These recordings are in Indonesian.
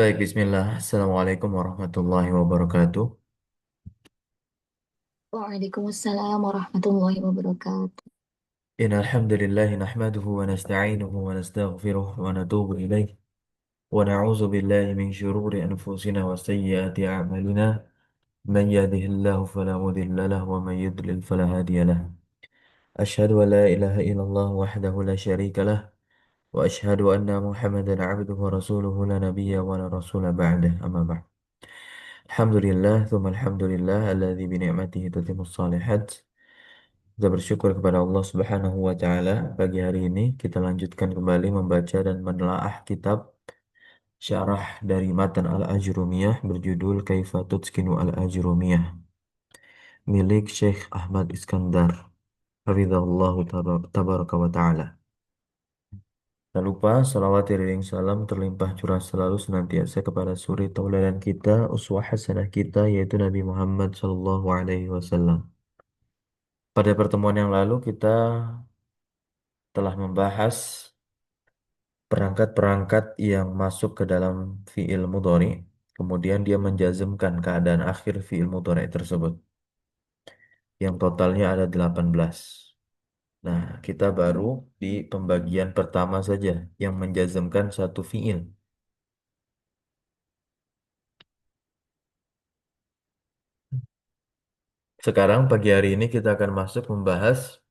Baik, bismillah. Assalamualaikum warahmatullahi wabarakatuh. Waalaikumsalam warahmatullahi wabarakatuh. Innal hamdalillah nahmaduhu wa nasta'inuhu wa nastaghfiruh wa natubu ilaih wa na'udzu billahi min shururi anfusina wa sayyiati a'malina. Man yahdihillahu fala mudilla lahu wa man yudlil fala hadiya lahu. Asyhadu an la ilaha illallah wahdahu la syarika lah wa asyhadu anna Muhammadan 'abduhu wa rasuluhu la nabiyya wa la rasula ba'dah. Amma ba'd. Alhamdulillah, thumma alhamdulillah alladzi bi ni'matihi tatimmus shalihat. Kita bersyukur kepada Allah Subhanahu wa taala. Pagi hari ini kita lanjutkan kembali membaca dan menelaah kitab syarah dari Matan Al-Ajrumiyah berjudul Kaifa Tutskinu Al-Ajrumiyah milik Syekh Ahmad Iskandar hafizahullah tabaraka wa taala. Tak lupa salawat iring salam terlimpah curah selalu senantiasa kepada suri tauladan kita, uswah hasanah kita yaitu Nabi Muhammad sallallahu alaihi wasallam. Pada pertemuan yang lalu kita telah membahas perangkat-perangkat yang masuk ke dalam fiil mudhari, kemudian dia menjazmkan keadaan akhir fiil mudhari tersebut, yang totalnya ada 18. Nah, kita baru di pembagian pertama saja, yang menjazmkan satu fiil. Sekarang pagi hari ini kita akan masuk membahas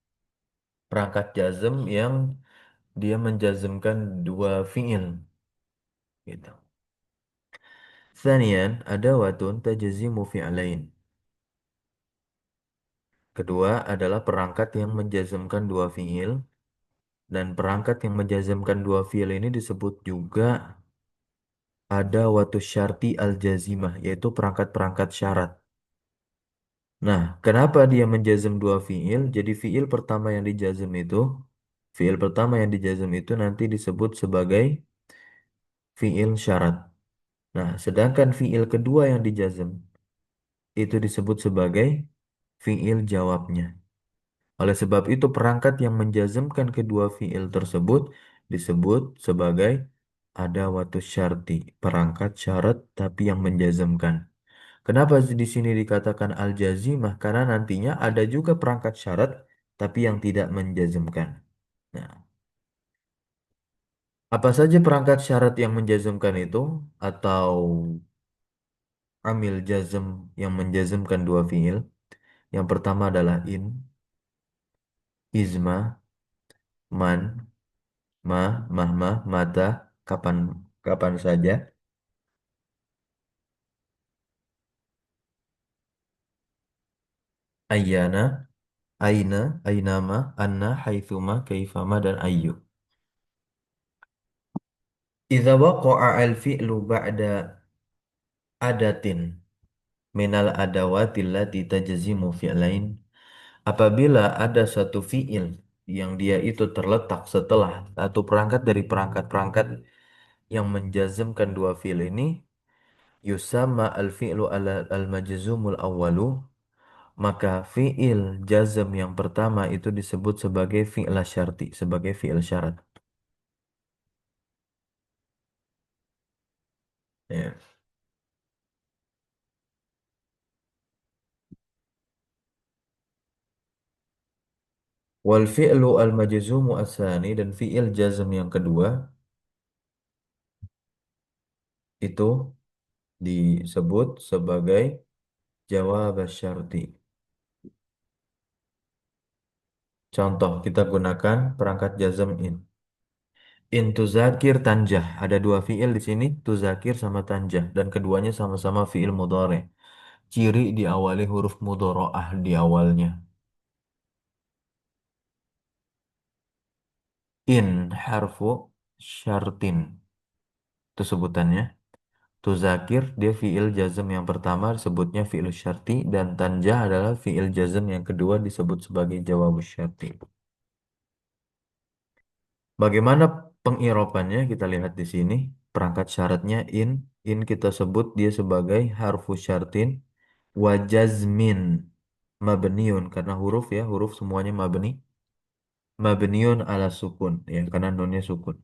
perangkat jazm yang dia menjazmkan dua fiil, gitu. Tsaniyan, adawatun tajzimu fi'lain. Kedua adalah perangkat yang menjazmkan dua fiil, dan perangkat yang menjazmkan dua fiil ini disebut juga ada watu syarti al-jazimah, yaitu perangkat-perangkat syarat. Nah, kenapa dia menjazm dua fiil? Jadi fiil pertama yang dijazm itu nanti disebut sebagai fiil syarat. Nah, sedangkan fiil kedua yang dijazm itu disebut sebagai fiil jawabnya. Oleh sebab itu perangkat yang menjazmkan kedua fiil tersebut disebut sebagai adawatus syarti, perangkat syarat tapi yang menjazmkan. Kenapa di sini dikatakan al-jazimah? Karena nantinya ada juga perangkat syarat tapi yang tidak menjazmkan. Nah, apa saja perangkat syarat yang menjazmkan itu atau amil jazm yang menjazmkan dua fiil? Yang pertama adalah in, izma, man, mahma, mata, kapan kapan saja, ayyana, aina, ainama, anna, haitsuma, kaifama, dan ayyu. Idza waqa'a al-fi'lu ba'da adatin minal adawati allati tajzimu fi'lain. Apabila ada satu fi'il yang dia itu terletak setelah satu perangkat dari perangkat-perangkat yang menjazmkan dua fi'il ini, yusamma al-fi'lu al-majzumul awwalu. Maka fi'il jazm yang pertama itu disebut sebagai fi'il syarti, sebagai fi'il syarat. Ya. Wal fi'lu al majzumu asani, dan fi'il jazm yang kedua itu disebut sebagai jawab syarti. Contoh, kita gunakan perangkat jazm in. In tuzakir tanjah. Ada dua fi'il di sini, tuzakir sama tanjah, dan keduanya sama-sama fi'il mudhari. Ciri diawali huruf mudharaah di awalnya. In harfu syartin, itu sebutannya. Tuzakir dia fiil jazm yang pertama disebutnya fiil syarti, dan tanjah adalah fiil jazm yang kedua disebut sebagai jawab syarti. Bagaimana pengiropannya kita lihat di sini. Perangkat syaratnya in kita sebut dia sebagai harfu syartin wa jazmin mabniun, karena huruf ya, huruf semuanya mabniun ala sukun ya, karena nunnya sukun.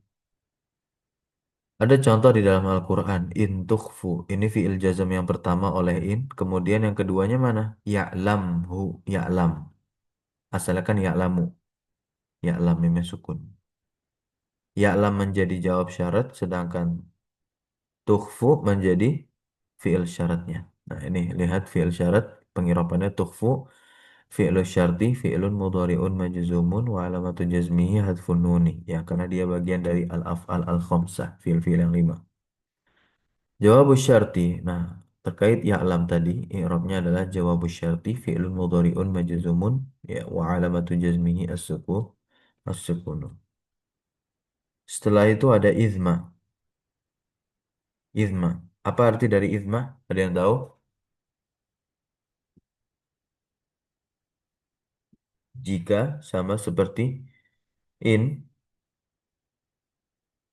Ada contoh di dalam Al-Quran, in tukhfu. Ini fi'il jazm yang pertama oleh in. Kemudian yang keduanya mana? Ya'lamhu, ya'lam. Asalnya kan ya'lamu, ya'lam mimnya sukun. Ya'lam menjadi jawab syarat, sedangkan tukhfu menjadi fi'il syaratnya. Nah ini lihat fi'il syarat, pengirapannya tukhfu. Fi'lu syarti, fi'lun mudhari'un majzumun wa alamatu jazmihi hadfun nuni. Ya, karena dia bagian dari al-af'al al-khamsah, fi'il-fi'il yang lima. Jawabus syarti. Nah, terkait ya'lam tadi, i'rabnya adalah jawabus syarti fi'lun mudhari'un majzumun ya wa alamatu jazmihi as-sukunu. Setelah itu ada izma. Izma. Apa arti dari izma? Ada yang tahu? Jika sama seperti in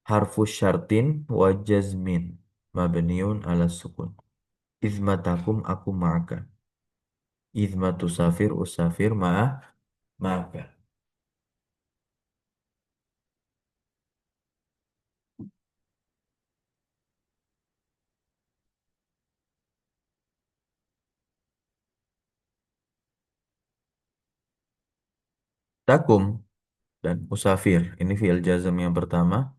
harfu syartin wa jazmin mabniun ala sukun. Izmatakum aku ma'aka. Izmatu safir usafir ma'aka. Takum dan usafir. Ini fi'il jazm yang pertama.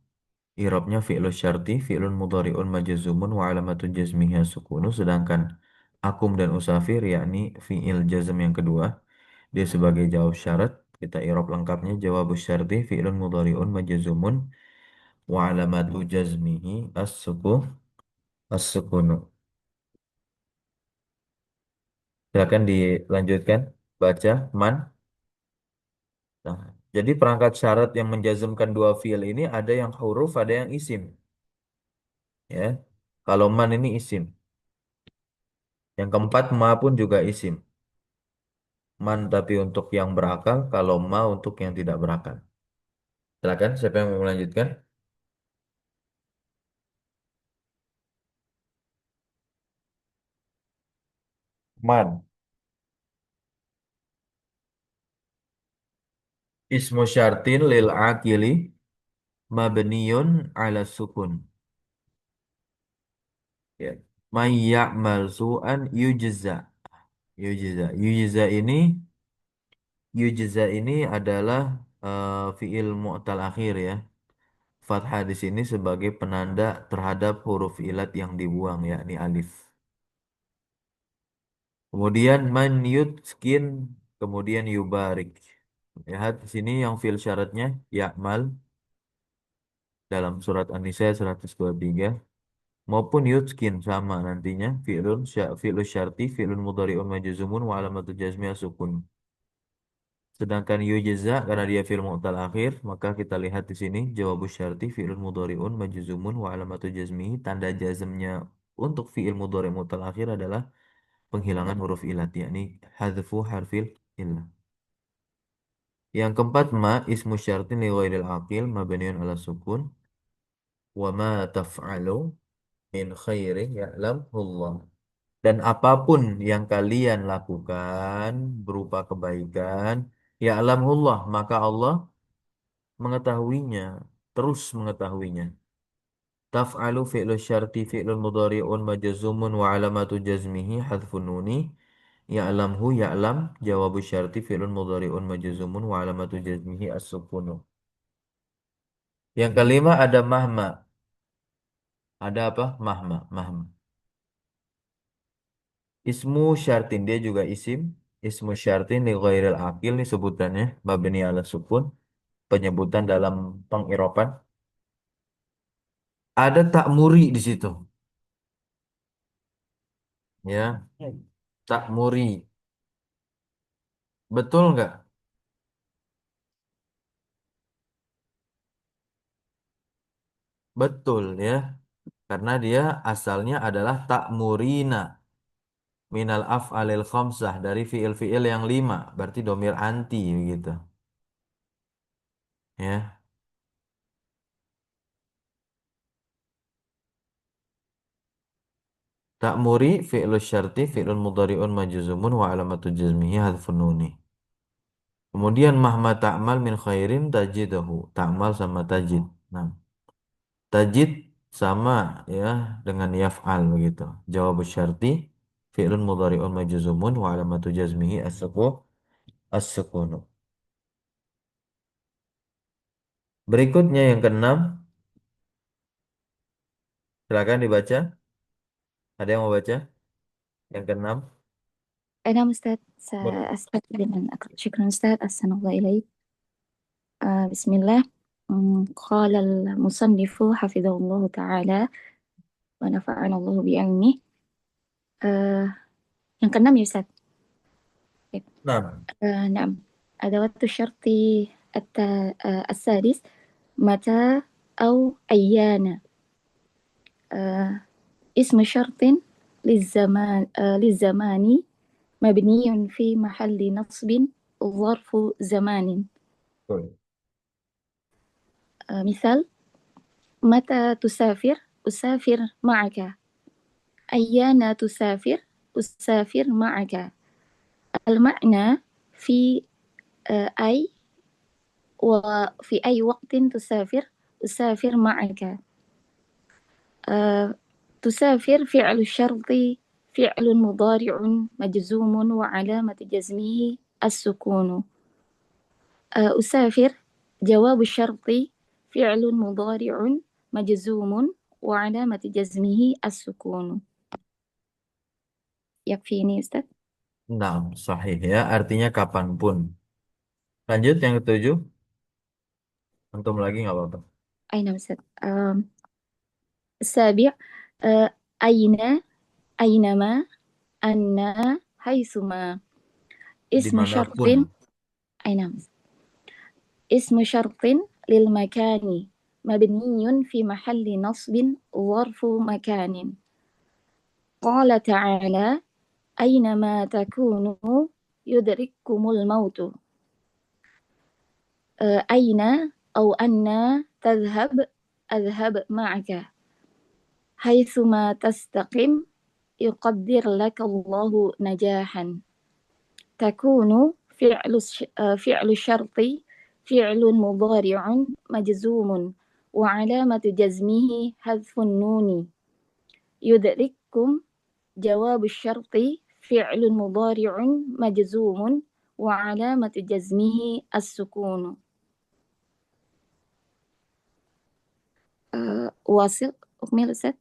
I'rabnya fi'lus syarti, fi'lun mudhari'un majzumun wa alamatun jazmihi sukunu. Sedangkan akum dan usafir yakni fi'il jazm yang kedua. Dia sebagai jawab syarat. Kita i'rab lengkapnya jawabus syarti, fi'lun mudhari'un majzumun wa alamatu jazmihi as-sukunu. Silakan dilanjutkan baca man. Nah, jadi perangkat syarat yang menjazmkan dua fiil ini ada yang huruf, ada yang isim, ya. Kalau man ini isim. Yang keempat ma pun juga isim. Man tapi untuk yang berakal, kalau ma untuk yang tidak berakal. Silakan, siapa yang mau melanjutkan? Man. Ismu syartin lil akili mabniyun ala sukun. Ya. May ya'mal su'an yujza. Yujza ini adalah fiil mu'tal akhir ya. Fathah di sini sebagai penanda terhadap huruf ilat yang dibuang yakni alif. Kemudian man yutskin, kemudian yubarik. Lihat di sini yang fiil syaratnya ya'mal dalam surat An-Nisa 123 maupun yutskin sama nantinya fi'lun syarti fi'lun mudhari'un majzumun wa alamatu jazmiyah sukun. Sedangkan yujza karena dia fi'il mu'tal akhir, maka kita lihat di sini jawabus syarti fi'il mudhari'un majzumun wa alamatu jazmihi tanda jazmnya untuk fi'il mudhari' mu'tal akhir adalah penghilangan huruf ilat yakni hadzfu harfil illah. Yang keempat ma ismu syartin li ghairil aqil mabniun ala sukun wa ma taf'alu min khairin ya'lamullah. Dan apapun yang kalian lakukan berupa kebaikan, ya'lamullah, maka Allah mengetahuinya, terus mengetahuinya. Taf'alu fi'lu syarti fi'lun mudhari'un majzumun wa alamatu jazmihi hadfun nuni. Ya'lamhu ya'lam jawabu syarti fi'lun mudhari'un majzumun wa alamatu jazmihi as-sukunu. Yang kelima ada mahma. Ada apa? Mahma, mahma. Ismu syartin dia juga isim. Ismu syartin li ghairil aqil nih sebutannya mabni ala sukun. Penyebutan dalam pengiropan. Ada takmuri di situ. Ya, takmuri. Betul nggak? Betul ya. Karena dia asalnya adalah takmurina minal af'alil khamsah dari fiil-fiil yang lima. Berarti domir anti begitu. Ya. Ta'muri fi'lu syarti fi'lun mudhari'un majzumun wa alamatu jazmihi hadfun nuni. Kemudian mahma ta'mal min khairin tajidahu. Ta'mal sama tajid. Nah, tajid sama ya dengan yaf'al begitu. Jawab syarti fi'lun mudhari'un majzumun wa alamatu jazmihi as-sukunu. Berikutnya yang keenam, silakan dibaca. Ada yang mau baca? Yang keenam. نعم أستاذ، Boleh. سأستخدم أن أقرأ. شكرا أستاذ، أحسن الله إليك. بسم الله. قال المصنف حفظه الله تعالى ونفعنا الله بعلمه. آه، yang keenam ya Ustaz. Baik. Nah, نعم. أدوات الشرط السادس متى أو أيان. آه، اسم شرط للزمان مبني في محل نصب ظرف زمان. betul. مثال: متى تسافر؟ أسافر معك. أيان تسافر؟ أسافر معك. المعنى في أي، وفي أي وقت تسافر؟ أسافر معك. آه، تسافر فعل الشرط فعل مضارع مجزوم وعلامة جزمه السكون. أسافر جواب الشرط فعل مضارع مجزوم وعلامة جزمه السكون. يكفيني أستاذ؟ Nah, sahih ya, artinya kapanpun. Lanjut yang ketujuh. Antum lagi nggak apa-apa. أين أستاذ؟ السابع أين، أينما، أن، حيثما. اسم شرط. Dimanapun. أين؟ اسم شرط للمكان مبني في محل نصب ظرف مكان. قال تعالى: أينما تكونوا يدرككم الموت. أين أو أن تذهب؟ أذهب معك. حيثما تستقم يقدر لك الله نجاحا. تكون فعل الشرط فعل مضارع مجزوم وعلامة جزمه حذف النون. يدرككم جواب الشرط فعل مضارع مجزوم وعلامة جزمه السكون. واصل أكمل أستاذ؟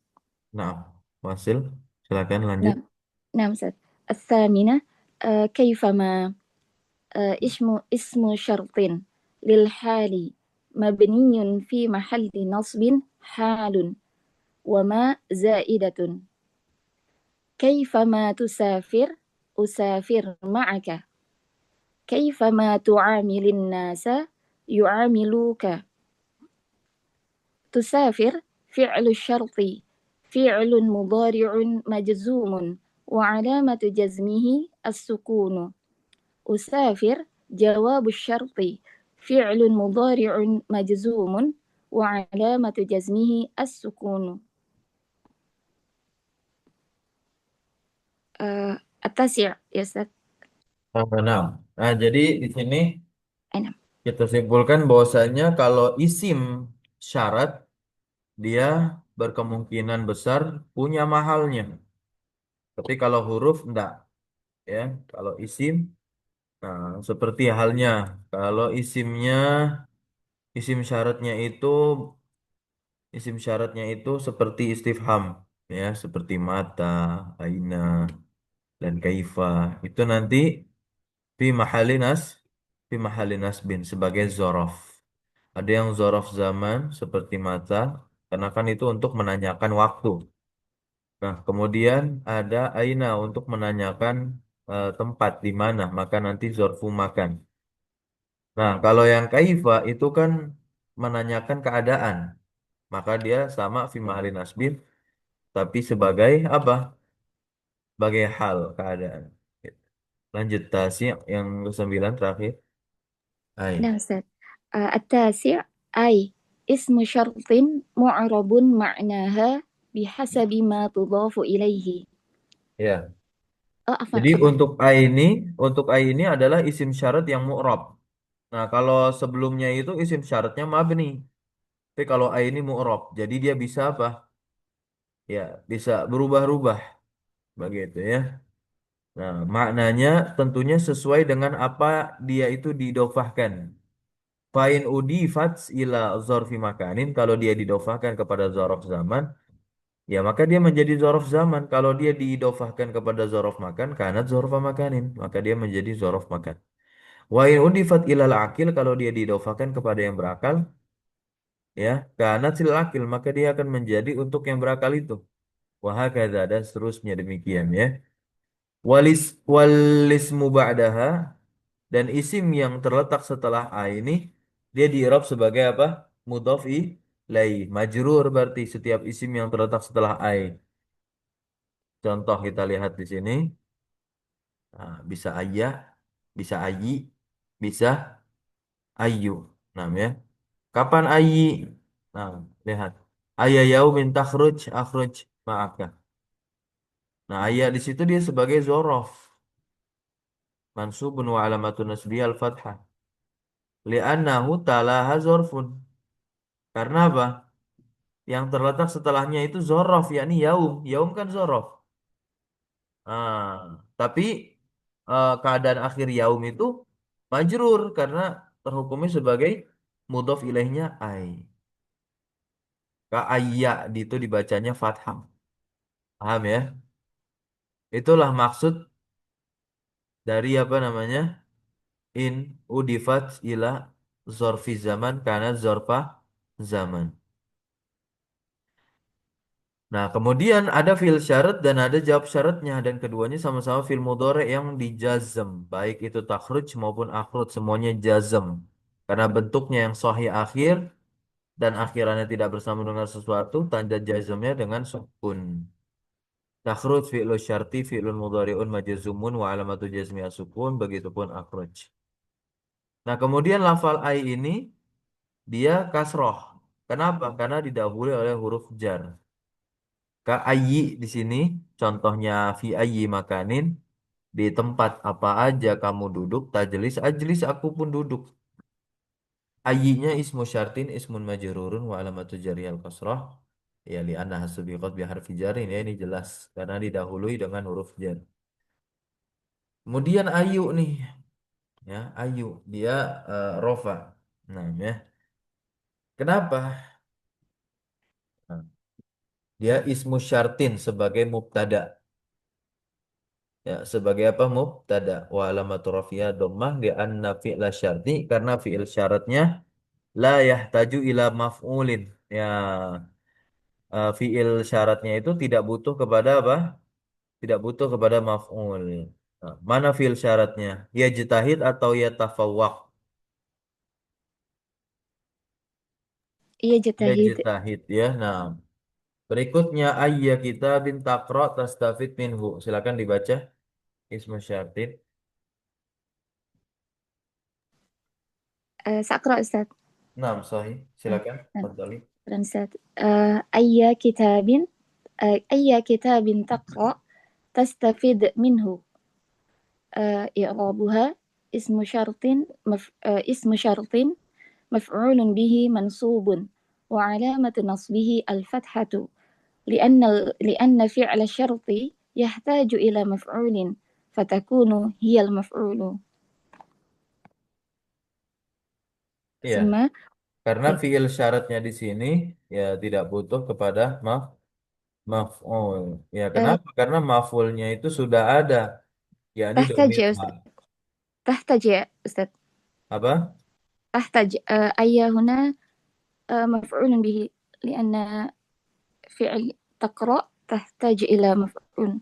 Nah, Wasil, silakan lanjut. نعم. نعم أستاذ. الثامنة كيفما. اسم شرط للحال مبني في محل نصب حال وما زائدة. كيفما تسافر؟ أسافر معك. كيفما تعامل الناس يعاملوك. تسافر فعل الشرط فعل مضارع مجزوم وعلامة جزمه السكون. أسافر جواب الشرط فعل مضارع مجزوم وعلامة جزمه السكون. التاسع يا أستاذ. Nah, jadi di sini أنا. kita simpulkan bahwasanya kalau isim syarat dia berkemungkinan besar punya mahalnya. Tapi kalau huruf enggak, ya. Kalau isim, nah seperti halnya kalau isim syaratnya itu seperti istifham, ya, seperti mata, aina, dan kaifa. Itu nanti fi mahalinas fi mahalinas bin sebagai zorof. Ada yang zorof zaman seperti mata, karena kan itu untuk menanyakan waktu. Nah, kemudian ada aina untuk menanyakan tempat di mana, maka nanti zorfu makan. Nah, kalau yang kaifa itu kan menanyakan keadaan, maka dia sama fi mahallin nasbin, tapi sebagai apa? Sebagai hal keadaan. Lanjut tasi yang ke-9 terakhir. Ai. نعم أستاذ. التاسع أي اسم شرط معرب معناها بحسب ما تضاف إليه. Ya. عفوا Jadi عفوا. untuk ai ini adalah isim syarat yang mu'rab. Nah, kalau sebelumnya itu isim syaratnya mabni. Tapi kalau ai ini mu'rab, jadi dia bisa apa? Ya, bisa berubah-ubah begitu ya. Nah, maknanya tentunya sesuai dengan apa dia itu didofahkan. Fa'in udifat ila zorfi makanin, kalau dia didofahkan kepada zorof zaman, ya maka dia menjadi zorof zaman. Kalau dia didofahkan kepada zorof makan, karena zorof makanin, maka dia menjadi zorof makan. Wa'in udifat ilal akil, kalau dia didofahkan kepada yang berakal, ya, karena sil akil, maka dia akan menjadi untuk yang berakal itu. Wahakadha, dan seterusnya demikian ya. Walismu ba'daha, dan isim yang terletak setelah a ini dia diirab sebagai apa? Mudhof ilaih. Majrur berarti setiap isim yang terletak setelah a. Contoh kita lihat di sini. Nah, bisa ayah, bisa ayi, bisa ayu. Nah, ya. Kapan ayi? Nah, lihat. Ayah yaumin takhruj akhruj ma'aka. Nah, ayah di situ dia sebagai zorof. Mansubun wa alamatun nasbiyah al-fathah. Li'annahu talaha zorfun. Karena apa? Yang terletak setelahnya itu zorof, yakni yaum. Yaum kan zorof. Nah, tapi keadaan akhir yaum itu majrur karena terhukumnya sebagai mudhof ilaihnya ai. Ka ayya itu dibacanya fathah. Paham ya? Itulah maksud dari apa namanya? In udifat ila zorfi zaman karena zorfa zaman. Nah, kemudian ada fi'il syarat dan ada jawab syaratnya dan keduanya sama-sama fi'il mudhari yang dijazm, baik itu takhruj maupun akhruj semuanya jazm. Karena bentuknya yang sahih akhir dan akhirannya tidak bersambung dengan sesuatu, tanda jazmnya dengan sukun. Takhruj fi'lu syarti fi'lun mudhari'un majzumun wa alamatu jazmi as-sukun, begitupun akhruj. Nah, kemudian lafal ai ini dia kasroh. Kenapa? Karena didahului oleh huruf jar. Ka ayyi di sini contohnya fi ayyi makanin, di tempat apa aja kamu duduk, tajlis ajlis aku pun duduk. Ayyinya ismu syartin ismun majrurun wa alamatu jariyal kasrah, ya li anna hasubiqat bi harfi jarin, ya ini jelas karena didahului dengan huruf jar. Kemudian ayu nih, ya ayu dia rofa. Nah, ya. Kenapa? Nah, dia ismu syartin sebagai mubtada. Ya, sebagai apa? Mubtada wa alamatu rafi'ah dhammah di anna fi'la syarti, karena fi'il syaratnya la yahtaju ila maf'ulin. Ya, fi'il syaratnya itu tidak butuh kepada apa? Tidak butuh kepada maf'ul. Nah, mana fi'il syaratnya? Ya jitahid atau ya tafawwaq? Iya Ya jatahid. jitahid ya. Nah, berikutnya ayya kita bin taqra tastafid minhu. Silakan dibaca ismu syartin. Sakra Ustaz. Nah, sahih. Ah, Silakan. nah, Fadhali. Ustaz. Ayya kitabin taqra tastafid minhu. إعرابها اسم شرط مفعول به منصوب وعلامة نصبه الفتحة لأن فعل الشرط يحتاج إلى مفعول فتكون هي المفعول Iya. ثم Karena fiil syaratnya di sini ya tidak butuh kepada maf'ul. Ya, آه، kenapa? Karena maf'ulnya itu sudah ada, yakni تحتاج domir يا ma. أستاذ تحتاج يا أستاذ Apa? تحتاج أي هنا مفعول به لأن فعل تقرأ تحتاج إلى مفعول.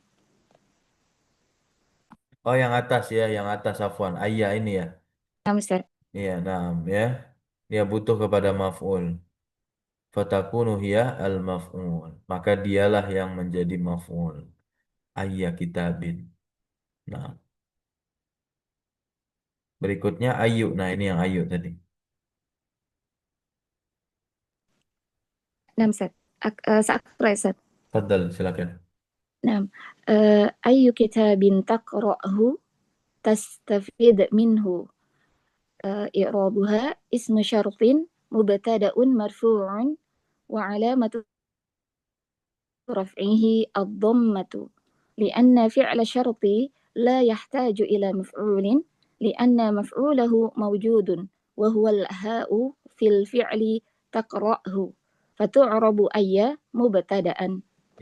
Oh, yang atas ya, yang atas afwan. Ayya ini ya. نعم أستاذ. Iya, nah ya. Dia butuh kepada maf'ul. Fatakunu hiya al-maf'ul. Maka dialah yang menjadi maf'ul. Ayya kitabin. Nah, berikutnya ayu. Nah, ini yang ayu tadi. نعم أستاذ. سأقرأ يا أستاذ. Fadal, silakan. نعم. أي كتاب تقرأه تستفيد منه. إعرابها اسم شرط mubtada'un marfu'un wa alamatu رفعه الضمة لأن فعل شرط لا يحتاج إلى مفعول لأن مفعوله موجود وهو الهاء في الفعل تقرأه فتعرب أي مبتدأ.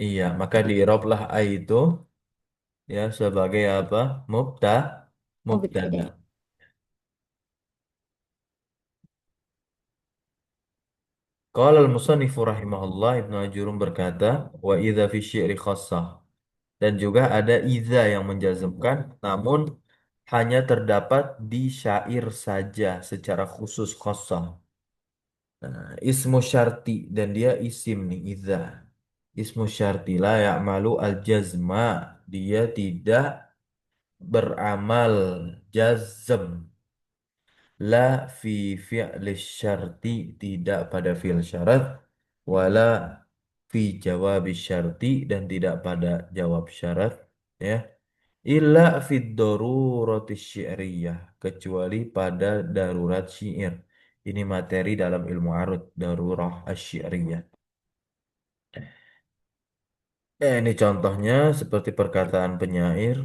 Iya, maka di lah A itu ya sebagai apa? Mubtada. مبتدأ. Qala al-musannifu rahimahullah Ibnu Ajurum berkata, wa idza fi syi'ri khassah. Dan juga ada idza yang menjazmkan, namun hanya terdapat di syair saja secara khusus khassah. Nah, ismu syarti dan dia isim nih idza. Ismu syarti la ya'malu al-jazma. Dia tidak beramal jazm. La fi fi'li syarti tidak pada fi'il syarat wala fi jawab syarti dan tidak pada jawab syarat ya illa fi darurati syi'riyah kecuali pada darurat syair. Ini materi dalam ilmu arud darurah asy-syi'riyah. Ini contohnya seperti perkataan penyair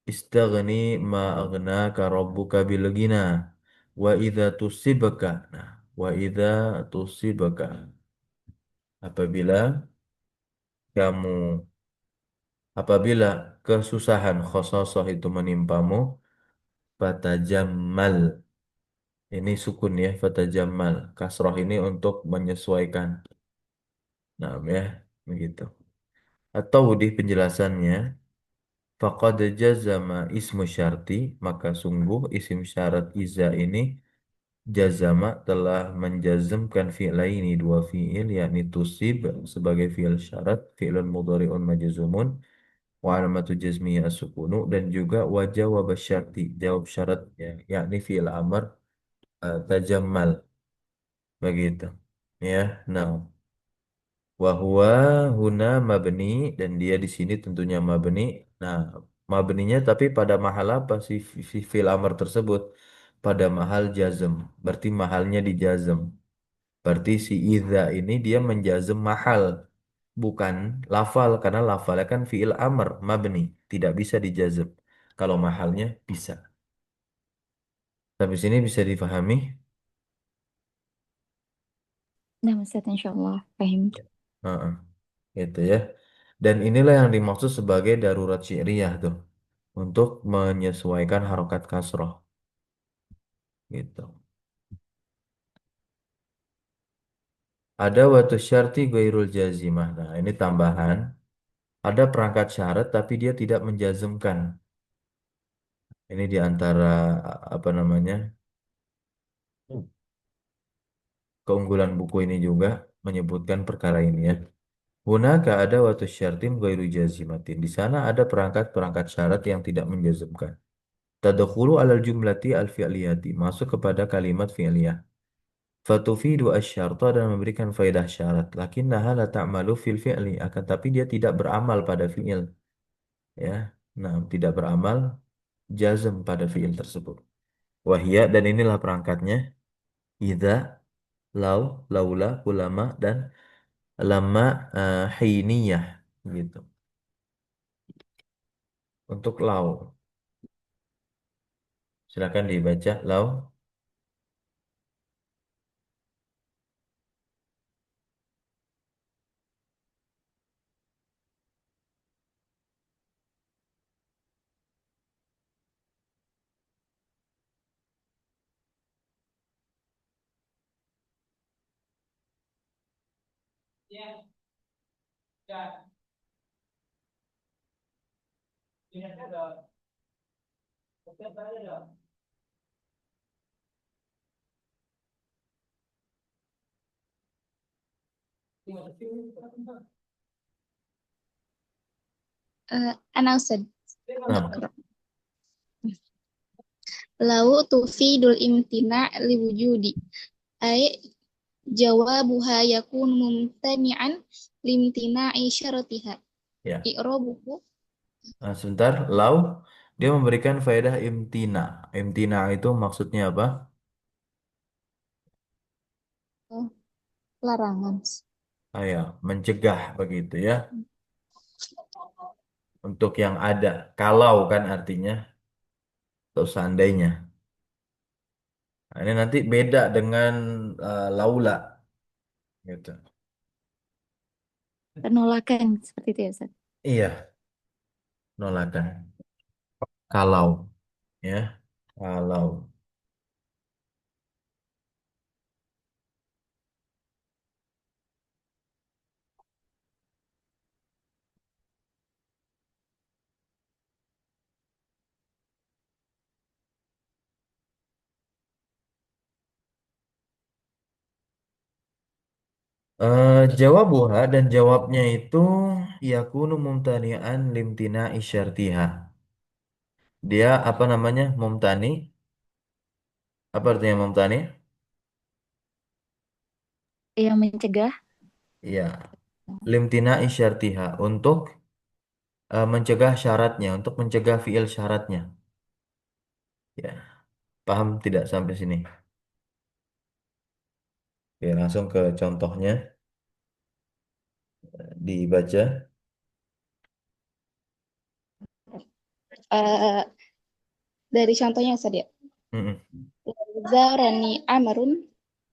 istaghni ma aghnaka rabbuka bil ghina wa idza tusibaka. Nah, wa idza tusibaka apabila kamu apabila kesusahan khososah itu menimpamu fatajammal. Ini sukun ya fatajammal. Kasroh ini untuk menyesuaikan. Nah, ya begitu. Atau di penjelasannya faqad jazama ismu syarti maka sungguh isim syarat iza ini jazama telah menjazmkan fi'laini dua fi'il yakni tusib sebagai fi'il syarat fi'lun mudhari'un majzumun wa alamatu jazmihi as-sukunu dan juga wa jawab syarti jawab syarat ya, yakni fi'il amr tajammal begitu ya. Nah, wa huwa huna mabni dan dia di sini tentunya mabni. Nah, mabninya tapi pada mahal apa si fi'il amr tersebut? Pada mahal jazm. Berarti mahalnya di jazm. Berarti si idza ini dia menjazm mahal, bukan lafal karena lafalnya kan fiil amr mabni, tidak bisa dijazm. Kalau mahalnya bisa. Sampai sini bisa difahami? Nah, Ustaz, insya Allah paham. Heeh, gitu ya. Dan inilah yang dimaksud sebagai darurat syi'riyah tuh, untuk menyesuaikan harokat kasroh gitu. Ada watu syarti gairul jazimah. Nah, ini tambahan. Ada perangkat syarat tapi dia tidak menjazmkan. Ini di antara apa namanya? Keunggulan buku ini juga menyebutkan perkara ini ya. Hunaka ada watu syartin ghairu jazimatin. Di sana ada perangkat-perangkat syarat yang tidak menjazmkan. Tadkhulu alal jumlati al-fi'liyati. Masuk kepada kalimat fi'liyah. Fatufidu asyarta dan memberikan faedah syarat. Lakinnaha la ta'malu fil fi'li. Akan tapi dia tidak beramal pada fi'il. Ya. Nah, tidak beramal jazm pada fi'il tersebut. Wahia dan inilah perangkatnya. Idza, lau, laula, ulama, dan lama hiniyah gitu. Untuk lau, silakan dibaca lau. أنا أستاذ Nah, أقرأ. لو تفيد الامتناع لوجود أي جوابها يكون ممتنعا لامتناع شرطها ya. إعرابه Nah, sebentar, lau dia memberikan faedah imtina. Imtina itu maksudnya apa? Larangan. Ah, ya, mencegah begitu ya. Untuk yang ada. Kalau kan artinya, atau seandainya. Nah, ini nanti beda dengan laula gitu. Penolakan seperti itu ya, Ustaz. Iya, nolakan. Kalau ya, kalau. Jawabuha dan jawabnya itu yakunu mumtani'an limtina isyartiha. Dia apa namanya? Mumtani. Apa artinya mumtani? Yang mencegah. Iya, limtina isyartiha untuk mencegah syaratnya, untuk mencegah fiil syaratnya. Ya, paham tidak sampai sini? Oke, langsung ke contohnya dibaca. Eh, dari contohnya Ustaz ya. Mm-mm. Zarani Amrun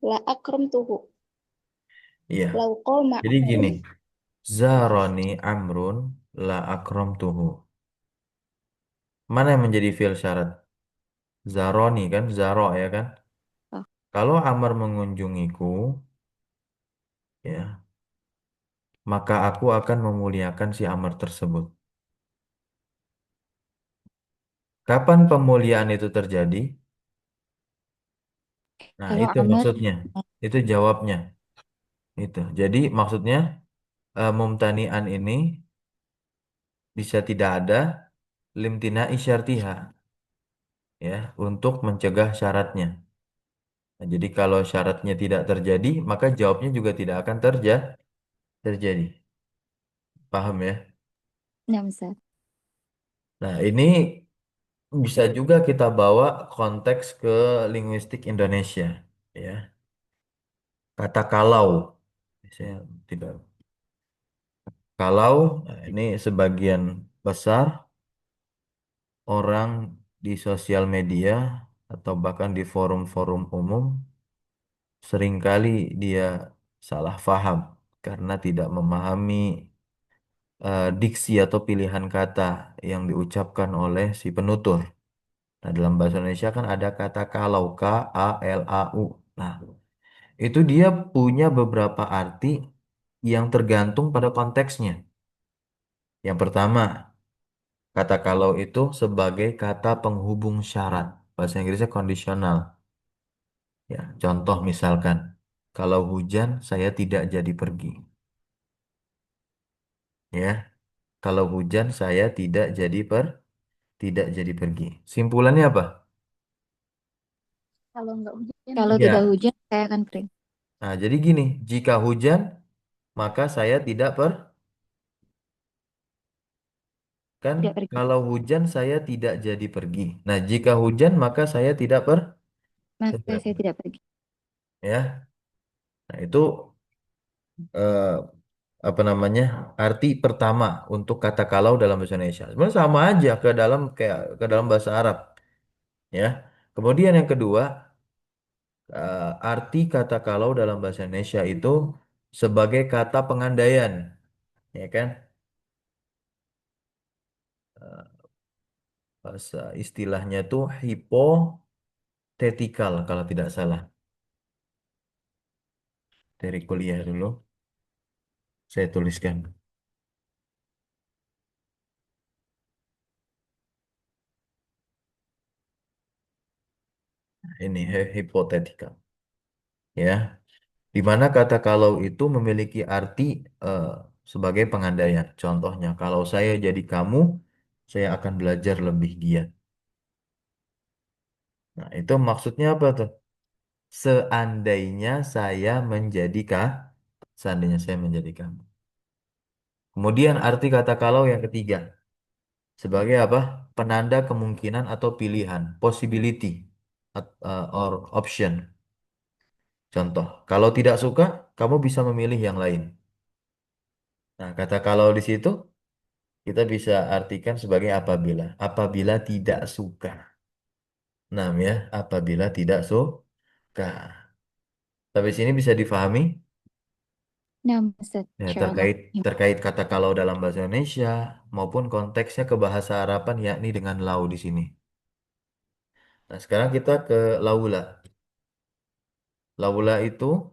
la akramtuhu. Iya. Lau qoma Jadi gini, zaroni amrun la akramtuhu. Mana yang menjadi fiil syarat? Zaroni kan, zaro ya kan? oh, Kalau Amr mengunjungiku, ya, maka aku akan memuliakan si Amr tersebut. Kapan pemuliaan itu terjadi? Nah, kalau itu Amr maksudnya. Itu jawabnya. Itu. Jadi maksudnya mumtani'an ini bisa tidak ada limtina isyartiha ya untuk mencegah syaratnya. Nah, jadi kalau syaratnya tidak terjadi, maka jawabnya juga tidak akan terjadi. Paham ya? ya Ustaz. Nah, ini bisa juga kita bawa konteks ke linguistik Indonesia ya. Kata kalau saya tidak kalau nah, ini sebagian besar orang di sosial media atau bahkan di forum-forum umum seringkali dia salah faham karena tidak memahami diksi atau pilihan kata yang diucapkan oleh si penutur. Nah, dalam bahasa Indonesia kan ada kata kalau, KALAU. Nah, itu dia punya beberapa arti yang tergantung pada konteksnya. Yang pertama, kata kalau itu sebagai kata penghubung syarat. Bahasa Inggrisnya kondisional. Ya, contoh misalkan, kalau hujan saya tidak jadi pergi. Ya, kalau hujan saya tidak jadi pergi. Simpulannya apa? Kalau nggak hujan, kalau tidak Ya. hujan, saya akan kering. Nah, jadi gini, jika hujan maka saya tidak kan Tidak pergi. kalau hujan saya tidak jadi pergi. Nah, jika hujan maka saya Maka tidak saya tidak pergi. ya. Nah, itu eh, apa namanya? Arti pertama untuk kata kalau dalam bahasa Indonesia. Sebenarnya sama aja ke dalam bahasa Arab, ya. Kemudian yang kedua, arti kata kalau dalam bahasa Indonesia itu sebagai kata pengandaian, ya kan? Eh, Bahasa istilahnya tuh hipotetikal kalau tidak salah. Dari kuliah dulu saya tuliskan. Ini hipotetikal, ya. Di mana kata kalau itu memiliki arti eh, sebagai pengandaian. Contohnya, kalau saya jadi kamu, saya akan belajar lebih giat. Nah, itu maksudnya apa tuh? Seandainya saya menjadi seandainya saya menjadi kamu. Kemudian arti kata kalau yang ketiga sebagai apa? Penanda kemungkinan atau pilihan, possibility or option. Contoh, kalau tidak suka, kamu bisa memilih yang lain. Nah, kata kalau di situ kita bisa artikan sebagai apabila. Apabila tidak suka. Nah, ya, apabila tidak suka. Tapi sini bisa difahami Nah, Ustaz, ya, insyaallah. terkait Ya. terkait kata kalau dalam bahasa Indonesia maupun konteksnya ke bahasa Araban yakni dengan lau di sini. Nah, sekarang kita ke laula. Laula itu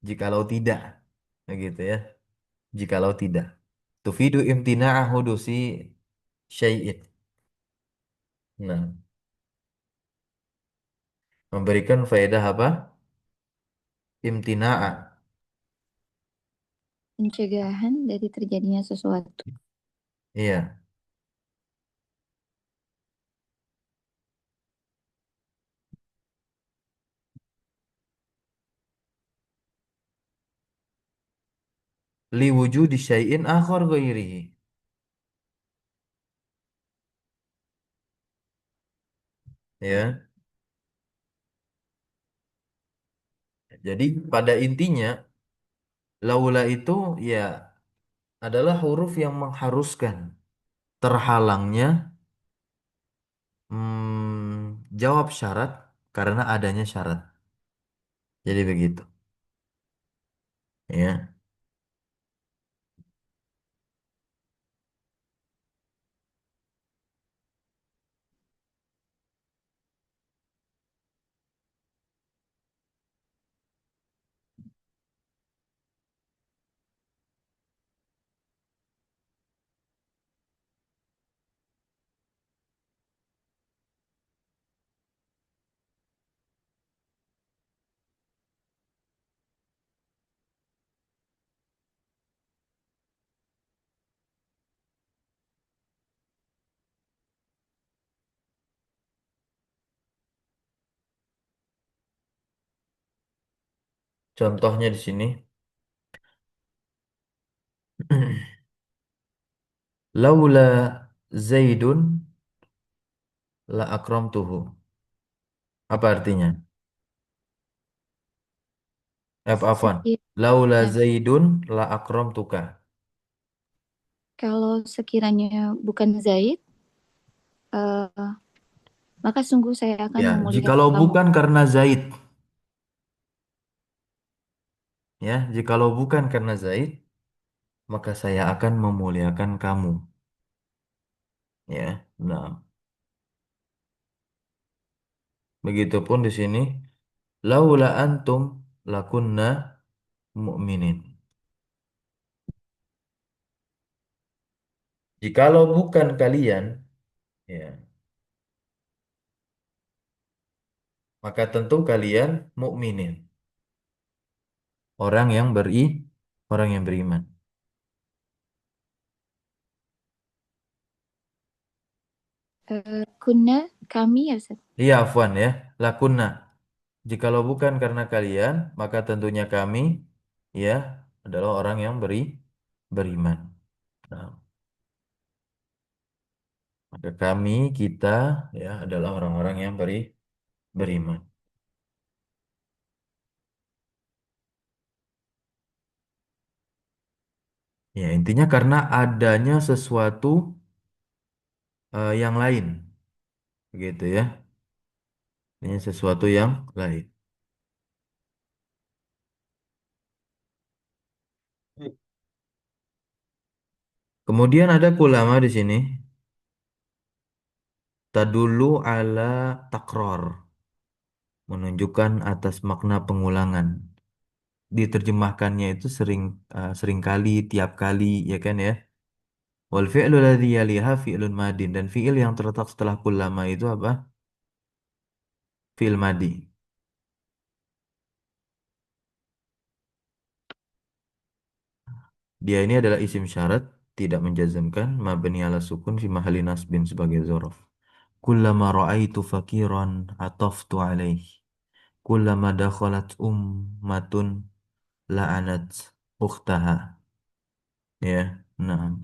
jikalau tidak. Nah, gitu ya. Jikalau tidak. Tufidu imtina'ah hudusi syai'in. Nah, memberikan faedah apa? Imtina'a. Pencegahan dari terjadinya sesuatu. Iya. Li wujudi syai'in akhar ghairihi. Ya. Jadi pada intinya laula itu ya adalah huruf yang mengharuskan terhalangnya jawab syarat karena adanya syarat. Jadi begitu. Ya. Contohnya di sini laula Zaidun la akramtuhu. Apa artinya? Afwan. Laula Sekiranya, Zaidun la akramtuka. kalau sekiranya bukan Zaid, eh, maka sungguh saya akan Ya, memuliakan jikalau kamu. bukan karena Zaid, ya, jikalau bukan karena Zaid, maka saya akan memuliakan kamu. Ya, nah, begitupun di sini, laula antum lakunna mu'minin. Jikalau bukan kalian, ya, maka tentu kalian mukminin, orang yang orang yang beriman. Kunna, kami ya Ustaz. Iya, afwan ya, lakunna. Jikalau bukan karena kalian, maka tentunya kami, ya, adalah orang yang beriman. Nah, maka kami, kita, ya, adalah orang-orang yang beriman. Ya, intinya karena adanya sesuatu yang lain, gitu ya. Ini sesuatu yang lain. Kemudian ada ulama di sini, tadulu ala takror, menunjukkan atas makna pengulangan. Diterjemahkannya itu sering kali, tiap kali, ya kan ya. Wal fi'lu ladzi yaliha fi'lun madin dan fi'il yang terletak setelah kullama itu apa? Fi'il madi. Dia ini adalah isim syarat tidak menjazmkan mabni ala sukun fi mahalli nasbin sebagai dzaraf. Kullama ra'aitu fakiran ataftu alaih. Kullama dakhalat ummatun la'anat ukhtaha. Ya, nah.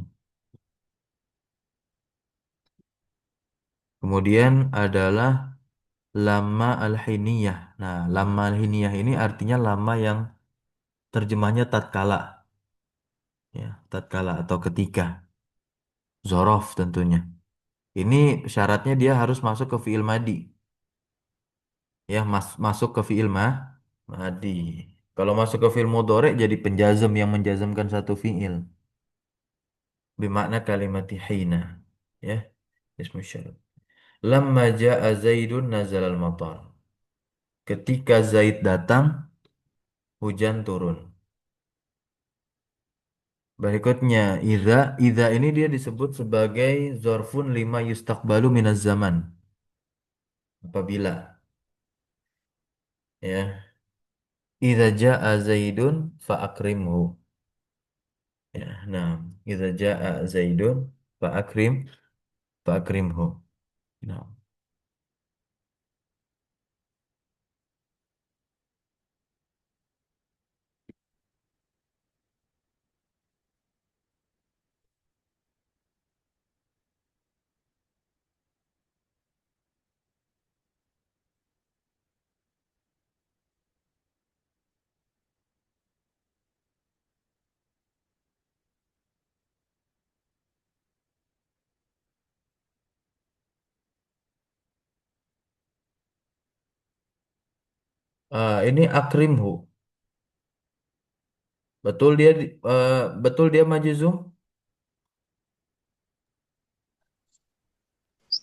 Kemudian adalah lama al-hiniyah. Nah, lama al-hiniyah ini artinya lama yang terjemahnya tatkala, ya, tatkala atau ketika. Zorof tentunya. Ini syaratnya dia harus masuk ke fiil madi, ya, masuk ke fiil madi. Kalau masuk ke fiil mudhari jadi penjazm yang menjazmkan satu fiil. Bermakna kalimati hina, ya, ismu syarat. Lamma ja'a Zaidun nazal al-matar. Ketika Zaid datang, hujan turun. Berikutnya, idza ini dia disebut sebagai zorfun lima yustaqbalu minaz zaman. Apabila, ya, idza ja'a Zaidun fa akrimhu. Ya, nah, idza ja'a Zaidun fa akrimhu. Nah, ini akrimhu. Betul dia betul dia majzum?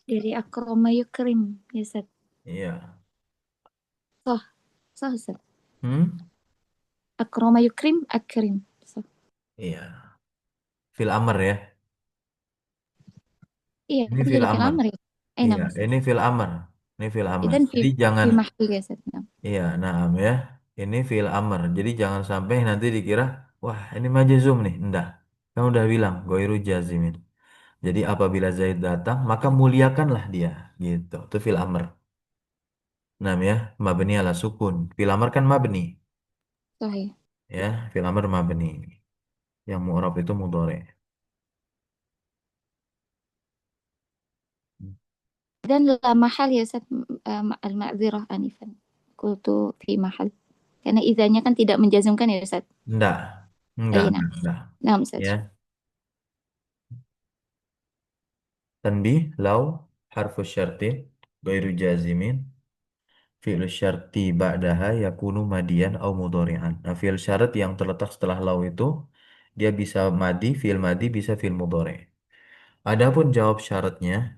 Dari akroma yukrim, ya Ustaz. Iya. Soh, soh Ustaz. Hmm? Akroma yukrim, akrim. Soh. Iya. Fil amr ya. Iya, Ini kan fil jadi fil amr. amr ya. Iya, Nam Ustaz. ini fil amr. Ini fil amr. Dan Jadi fi jangan, mahfil ya Ustaz. Nam. iya, naam ya. Ini fil amr. Jadi jangan sampai nanti dikira, wah, ini majzum nih. Enggak. Kan udah bilang, goiru jazimin. Jadi apabila Zaid datang, maka muliakanlah dia. Gitu. Itu fil amr. Naam ya, mabni ala sukun. Fil amr kan mabni. Soh ya. Ya, fil amr mabni. Yang mu'rab itu mudhari. Dan la mahal ya Ustaz. Al-ma'zirah anifan. Kultu fi mahal. Karena izanya kan tidak menjazmkan ya Ustaz. Enggak. Iya, nah. Enggak. Nah, Ustaz. Ya. Tanbih, lau, harfu syartin, gairu jazimin, fi'il syarti ba'daha yakunu madian au mudhari'an. Nah, fi'il syarat yang terletak setelah lau itu, dia bisa madi, fi'il madi, bisa fi'il mudhari'. Adapun jawab syaratnya,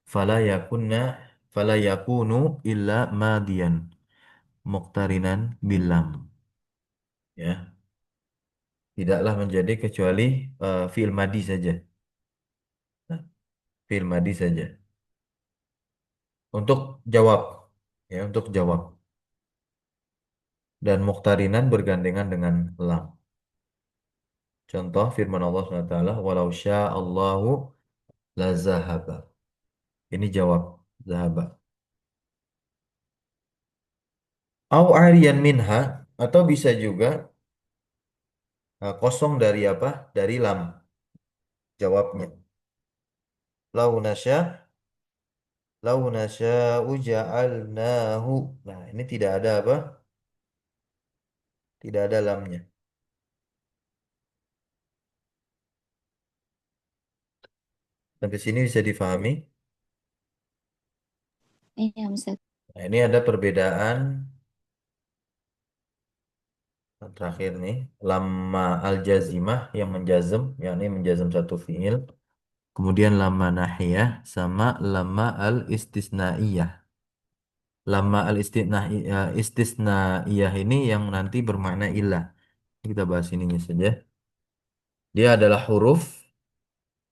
fala yakunna, fala yakunu illa madian, muqtarinan bilam. Ya, tidaklah menjadi kecuali fi'il madi saja. Nah, fi'il madi saja. Untuk jawab, ya, untuk jawab. Dan muqtarinan bergandengan dengan lam. Contoh firman Allah SWT, walau sya'allahu la zahaba. Ini jawab, zahaba. Au ariyan minha, atau bisa juga kosong dari apa? Dari lam, jawabnya. Lau nasya, lau nasya'u ja'alnahu. Nah, ini tidak ada apa? Tidak ada lamnya. Sampai sini bisa difahami. Iya, Ustaz. Nah, ini ada perbedaan terakhir nih. Lama al-jazimah yang menjazm, yakni menjazm satu fiil. Kemudian lama nahiyah sama lama al-istisnaiyah. Lama al-istisnaiyah ini yang nanti bermakna ilah. Kita bahas ininya saja. Dia adalah huruf.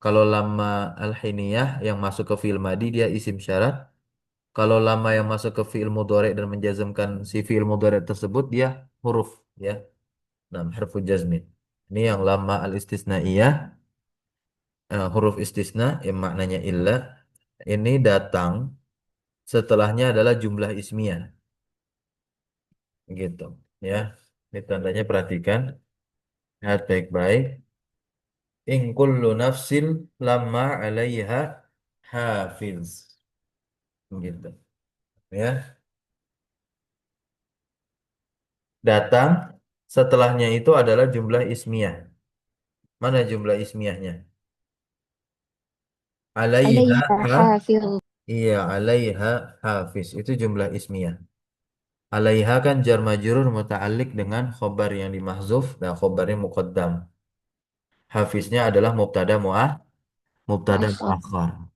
Kalau lama al-hiniyah yang masuk ke fi'il madi dia isim syarat. Kalau lama yang masuk ke fi'il mudhari dan menjazmkan si fi'il mudhari tersebut dia huruf, ya. Nah, harfu jazmin. Ini yang lama al-istisnaiyah, huruf istisna yang maknanya illa. Ini datang setelahnya adalah jumlah ismiyah, gitu, ya. Ini tandanya perhatikan, lihat baik-baik. In kullu nafsin lamma 'alaiha hafiz, gitu. Ya, datang setelahnya itu adalah jumlah ismiyah. Mana jumlah ismiyahnya? Alaiha Alaiha ha, hafidh. iya alaiha hafiz itu jumlah ismiyah. Alaiha kan jar majrur muta'alliq dengan khobar yang dimahzuf dan khobarnya muqaddam. Hafiznya adalah mubtada Muakhar. muakhar.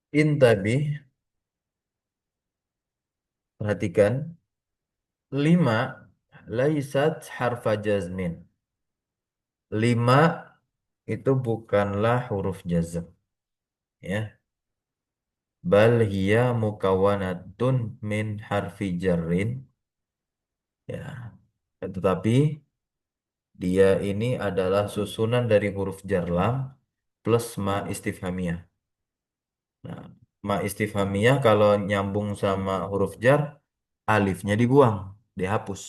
Intabi, perhatikan, lima laisat harfa jazmin. Lima itu bukanlah huruf jazm, ya. Bal hiya mukawwanatun min harfi jarrin, ya. Tetapi dia ini adalah susunan dari huruf jar lam plus ma istifhamiyah. Nah, ma istifhamiyah kalau nyambung sama huruf jar, alifnya dibuang, dihapus.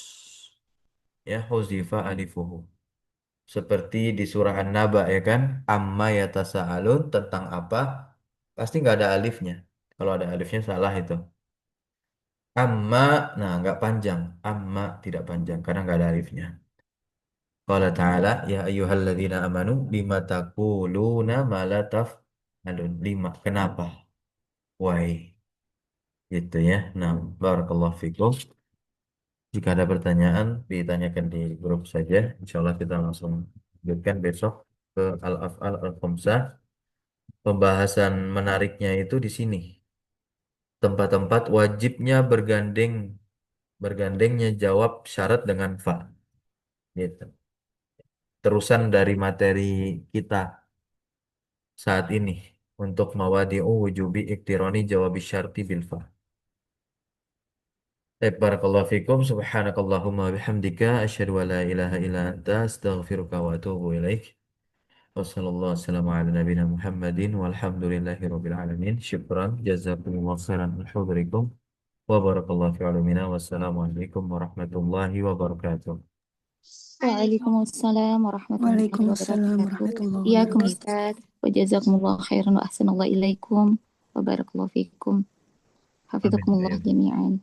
Ya, huzifa alifuhu. Seperti di surah An-Naba ya kan, amma yatasaalun tentang apa? Pasti nggak ada alifnya. Kalau ada alifnya salah itu. Amma, nah nggak panjang. Amma tidak panjang karena nggak ada alifnya. Qala ta'ala, ya ayyuhalladzina amanu lima taquluna ma la taf'alun. Lima. Kenapa? Why? Gitu ya. Nah, barakallahu fikum. Jika ada pertanyaan, ditanyakan di grup saja. Insya Allah kita langsung lanjutkan besok ke Al-Af'al Al-Khamsah. Pembahasan menariknya itu di sini. Tempat-tempat wajibnya bergandengnya jawab syarat dengan fa. Gitu. Terusan dari materi kita saat ini untuk mawadi'u wujubi iktironi jawabi syarti bil fa. Baik, barakallahu fikum. Subhanakallahumma wa bihamdika asyhadu an la ilaha illa anta astaghfiruka wa atubu ilaik. Wassallallahu wassalamu ala nabiyina Muhammadin walhamdulillahi rabbil alamin. Syukran jazakumullah khairan alhudrikum wa barakallahu fi ulumina. Wassalamualaikum warahmatullahi wabarakatuh. Waalaikumsalam warahmatullahi Waalaikumsalam wabarakatuh. warahmatullahi Iyakum wabarakatuh. Ustaz. Wa jazakumullah khairan wa ahsanallahu ilaikum. Wa barakallahu fikum. Amin. Hafizakumullah Ya jami'an.